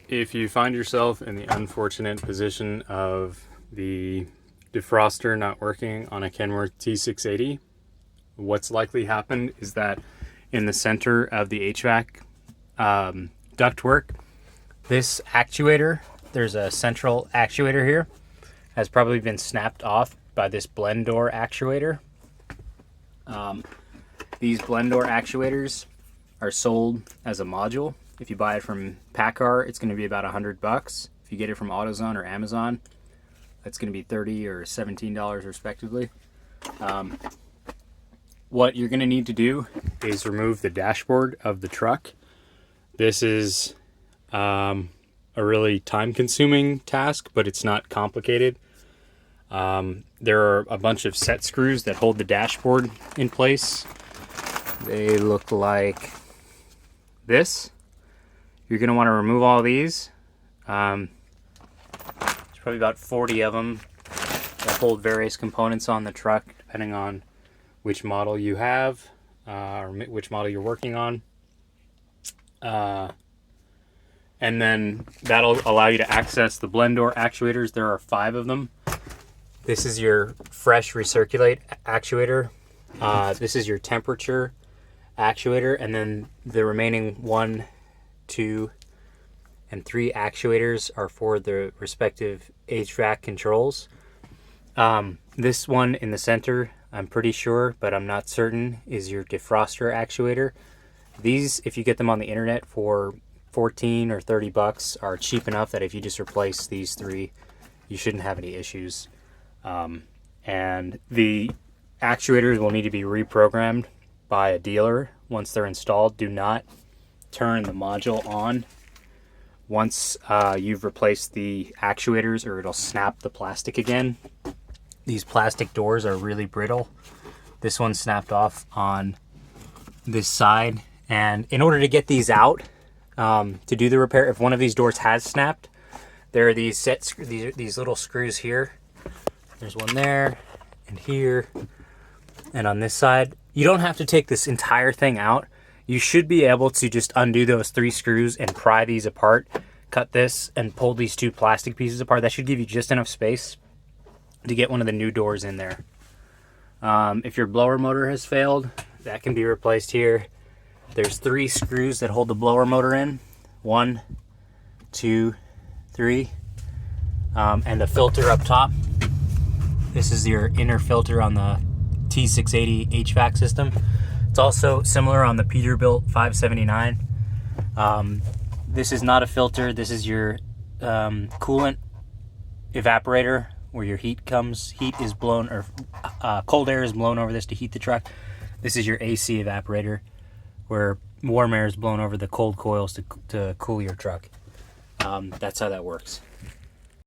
If you find yourself in the unfortunate position of the defroster not working on a Kenworth T680, what's likely happened is that in the center of the HVAC ductwork, this actuator, there's a central actuator here, has probably been snapped off by this blend door actuator. These blend door actuators are sold as a module. If you buy it from PACCAR, it's going to be about $100. If you get it from AutoZone or Amazon, that's going to be $30 or $17 respectively. What you're going to need to do is remove the dashboard of the truck. This is a really time-consuming task, but it's not complicated. There are a bunch of set screws that hold the dashboard in place. They look like this. You're going to want to remove all these. There's probably about 40 of them that hold various components on the truck, depending on which model you have or which model you're working on. And then that'll allow you to access the blend door actuators. There are 5 of them. This is your fresh recirculate actuator. This is your temperature actuator, and then the remaining 1, 2, and 3 actuators are for the respective HVAC controls. This one in the center, I'm pretty sure, but I'm not certain, is your defroster actuator. These, if you get them on the internet for $14 or $30, are cheap enough that if you just replace these 3, you shouldn't have any issues. And the actuators will need to be reprogrammed by a dealer once they're installed. Do not turn the module on once you've replaced the actuators, or it'll snap the plastic again. These plastic doors are really brittle. This one snapped off on this side, and in order to get these out, to do the repair, if one of these doors has snapped, there are these these little screws here. There's one there and here and on this side. You don't have to take this entire thing out. You should be able to just undo those 3 screws and pry these apart, cut this and pull these 2 plastic pieces apart. That should give you just enough space to get one of the new doors in there. If your blower motor has failed, that can be replaced here. There's 3 screws that hold the blower motor in. 1, 2, 3. And the filter up top. This is your inner filter on the T680 HVAC system. It's also similar on the Peterbilt 579. This is not a filter. This is your coolant evaporator, where your heat is blown, or cold air is blown over this to heat the truck. This is your AC evaporator, where warm air is blown over the cold coils to cool your truck. That's how that works.